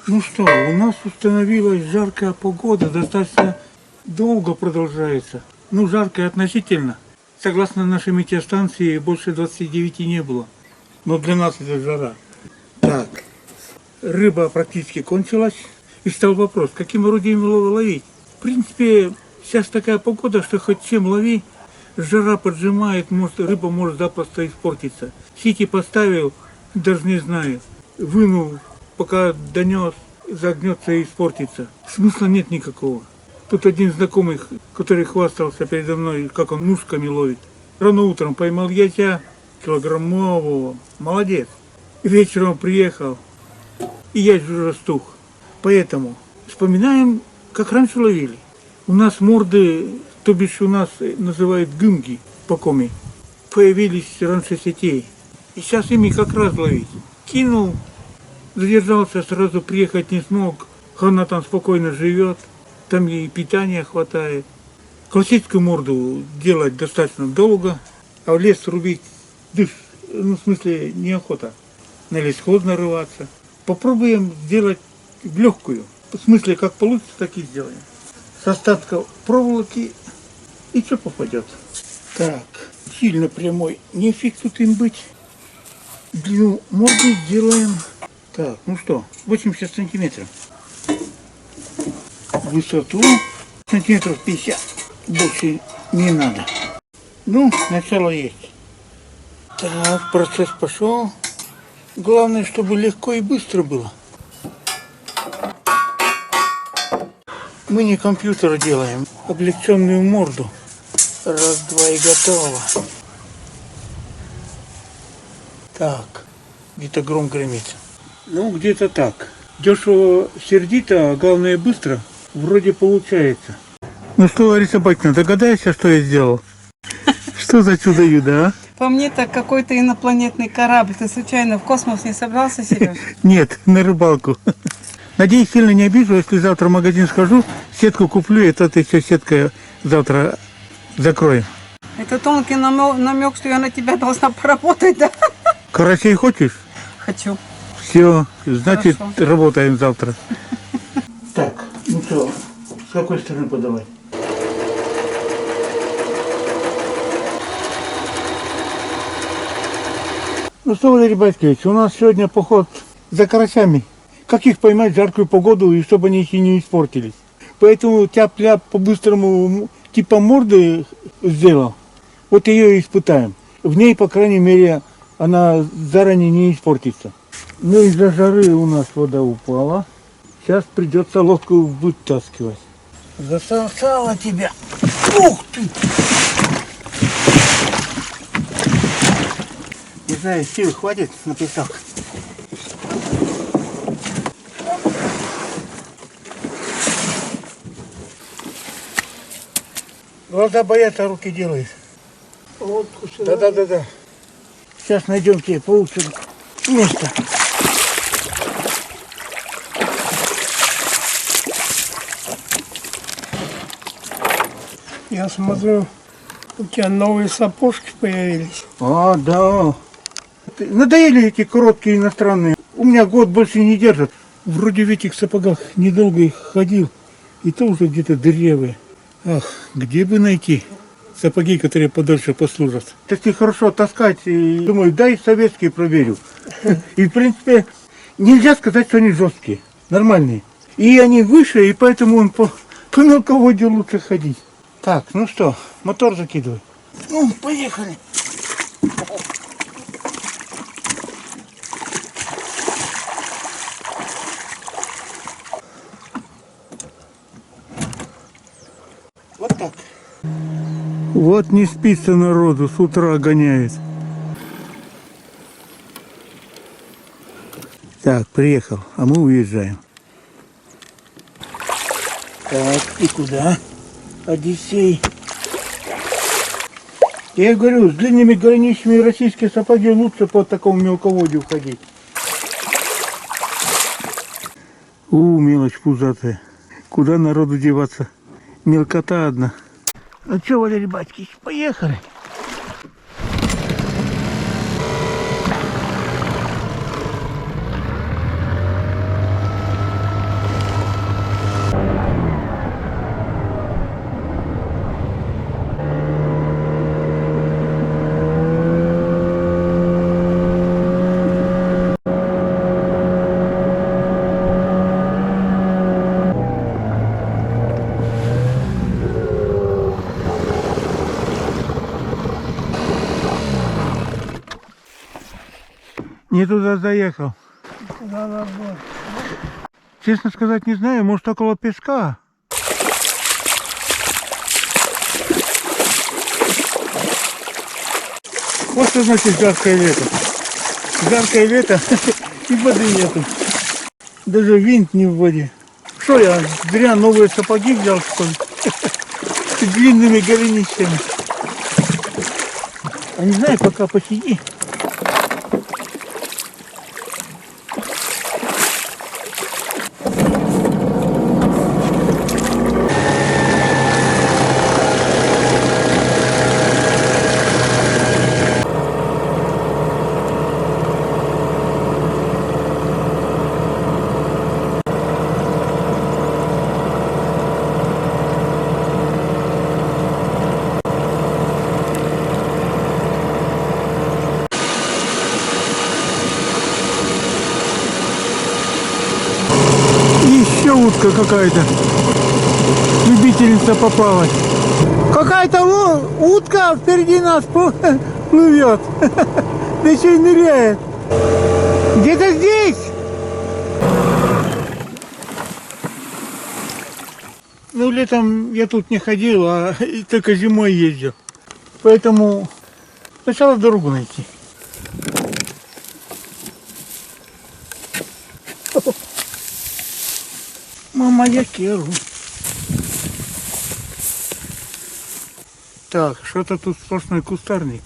Ну что, у нас установилась жаркая погода, достаточно долго продолжается. Ну, жаркая относительно. Согласно нашей метеостанции, больше 29 не было. Но для нас это жара. Так, рыба практически кончилась. И стал вопрос, каким орудием ловить? В принципе, сейчас такая погода, что хоть чем лови, жара поджимает, может, рыба может запросто испортиться. Сети поставил, даже не знаю, вынул, пока донес, загнется и испортится. Смысла нет никакого. Тут один знакомый, который хвастался передо мной, как он мушками ловит. Рано утром поймал ятя килограммового. Молодец. Вечером приехал, и язь уже растух. Поэтому вспоминаем, как раньше ловили. У нас морды, то бишь у нас называют гымги по коми, появились раньше сетей. И сейчас ими как раз ловить. Кинул, задержался, сразу приехать не смог. Она там спокойно живет, там ей питания хватает. Классическую морду делать достаточно долго, а в лес рубить, ну в смысле неохота. На лесхоз нарываться. Попробуем сделать легкую. В смысле, как получится, так и сделаем. С остатков проволоки и что попадет. Так, сильно прямой, нефиг тут им быть. Длину морды сделаем. Так, ну что, 80 сантиметров. Высоту сантиметров 50. Больше не надо. Ну, начало есть. Так, процесс пошел. Главное, чтобы легко и быстро было. Мы не компьютер делаем, облегченную морду. Раз, два и готово. Так, где-то гром гремит. Ну, где-то так. Дешево, сердито, а главное быстро. Вроде получается. Ну что, Лариса Батькина, догадаешься, что я сделал? Что за чудо-юдо, а? По мне так какой-то инопланетный корабль. Ты случайно в космос не собрался, Сереж? Нет, на рыбалку. Надеюсь, сильно не обижу, если завтра в магазин схожу, сетку куплю, и то ты все сеткой завтра закроем. Это тонкий намек, что я на тебя должна поработать, да? Карасей хочешь? Хочу. Все, значит, Хорошо. работаем завтра. Так, ну что, с какой стороны подавать? Ну что, Валерий Батькович, у нас сегодня поход за карасями. Как их поймать в жаркую погоду и чтобы они еще не испортились. Поэтому тяп-ляп по-быстрому типа морды сделал. Вот ее и испытаем. В ней, по крайней мере, она заранее не испортится. Ну из-за жары у нас вода упала. Сейчас придется лодку вытаскивать. Засосала тебя. Ух ты! Не знаю, сил хватит на песок. Глаза боятся, руки делают. Да. Сейчас найдем тебе получше место. Я смотрю, у тебя новые сапожки появились. А, да. Надоели эти короткие иностранные. У меня год больше не держат. Вроде в этих сапогах недолго их ходил. И то уже где-то дырявые. Ах, где бы найти сапоги, которые подольше послужат. Если хорошо таскать, и думаю, дай советские проверю. И в принципе, нельзя сказать, что они жесткие. Нормальные. И они выше, и поэтому он по мелководью лучше ходить. Так, ну что, мотор закидывай. Ну, поехали. Вот так. Вот не спится народу, с утра гоняет. Так, приехал, а мы уезжаем. Так, и куда? Одиссей. Я говорю, с длинными голенищами российские сапоги лучше по такому мелководью ходить. Мелочь пузатая. Куда народу деваться? Мелкота одна. Ну что, Валерий Батькович, поехали. Не туда заехал. Куда надо? Честно сказать, не знаю, может, около песка. Вот что значит жаркое лето. Жаркое лето и воды нету. Даже винт не в воде. Что я, зря новые сапоги взял, что ли? С длинными голенищами. А не знаю, пока посиди. Еще утка какая-то. Любительница поплавать. Какая-то утка впереди нас плывет. Да еще и ныряет. Где-то здесь. Ну, летом я тут не ходил, а только зимой ездил. Поэтому сначала дорогу найти. Мама, я керу. Так, что-то тут сплошной кустарник.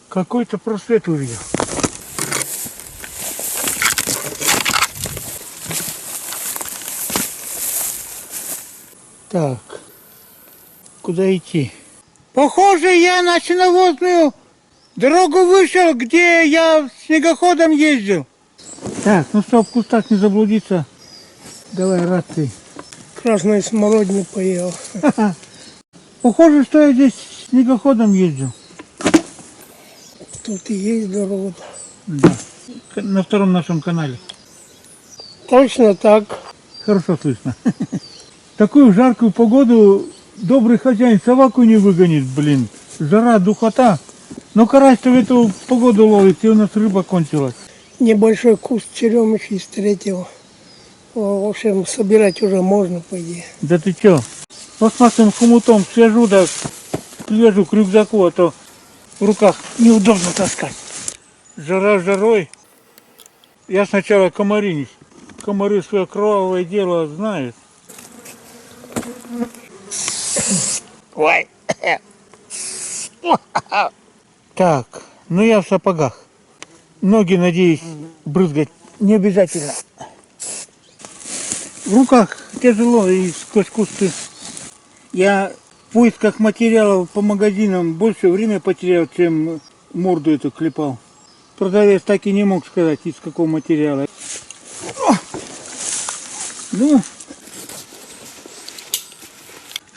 Какой-то просвет увидел. Так, куда идти? Похоже, я на сеновозную дорогу вышел, где я снегоходом ездил. Так, ну что, в кустах не заблудиться. Давай, рад ты. Красной смородины поел. Похоже, что я здесь снегоходом ездил. Тут и есть дорога. Да. На втором нашем канале. Точно так. Хорошо слышно. Такую жаркую погоду добрый хозяин собаку не выгонит, блин. Жара, духота. Но карась-то в эту погоду ловит, и у нас рыба кончилась. Небольшой куст черемухи встретил. В общем, собирать уже можно, по идее. Да ты чё? Пластмассовым хомутом свяжу, да привяжу к рюкзаку, а то в руках неудобно таскать. Жара жарой. Я сначала комары. Комары свое кровавое дело знают. Ой. Так, ну я в сапогах. Ноги, надеюсь, брызгать не обязательно. В руках тяжело и сквозь кусты. Я в поисках материалов по магазинам больше времени потерял, чем морду эту клепал. Продавец так и не мог сказать, из какого материала. Ну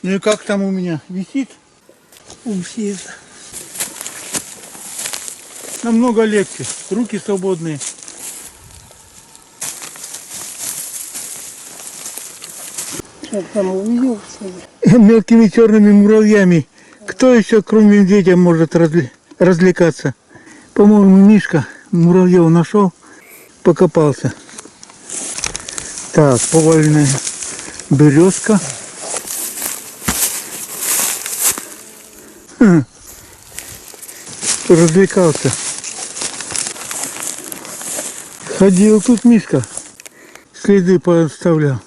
и как там у меня? Висит? Висит. Намного легче. Руки свободные. Что там увидел, что ли? Мелкими черными муравьями. Кто еще, кроме медведя, может развлекаться? По-моему, Мишка муравьев нашел, покопался. Так, поваленная березка. Развлекался. Ходил тут Мишка. Следы поставлял.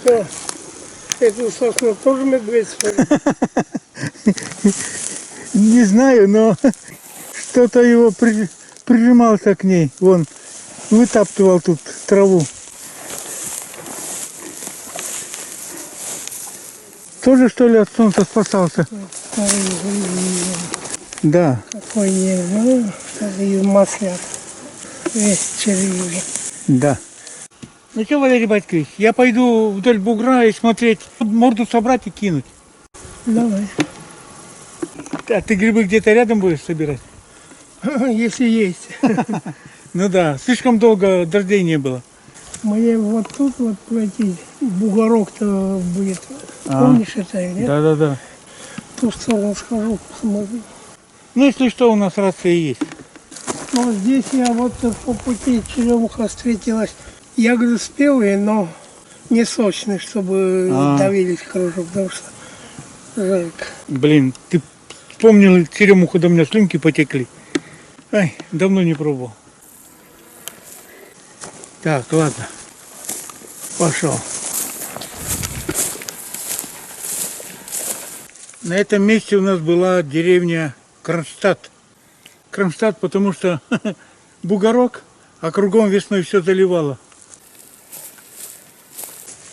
Что? Эту сосну тоже медведь свалил? Не знаю, но что-то его прижимался к ней. Вон, вытаптывал тут траву. Тоже, что ли, от солнца спасался? Да. Какой не, ну, из масляк. Весь червивый. Да. Ну что, Валерий Батькович, я пойду вдоль бугра и смотреть, морду собрать и кинуть. Давай. А ты грибы где-то рядом будешь собирать? Если есть. Ну да, слишком долго дождей не было. Мне вот тут вот пройти, бугорок-то будет. А. Помнишь это, нет? Да. В ту сторону схожу, посмотрю. Ну, если что, у нас рация есть. Но здесь я вот по пути черемуха встретилась. Ягоды спелые, но не сочные, чтобы давились хорошо, потому что жарко. Блин, ты вспомнил черемуху, до меня слюнки потекли. Ай, давно не пробовал. Так, ладно. Пошел. На этом месте у нас была деревня Кронштадт. Кронштадт, потому что бугорок, а кругом весной все заливало.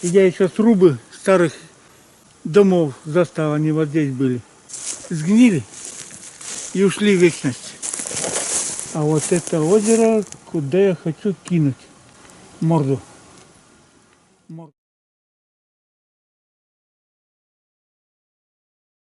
И я еще срубы старых домов застал, они вот здесь были. Сгнили и ушли в вечность. А вот это озеро, куда я хочу кинуть морду.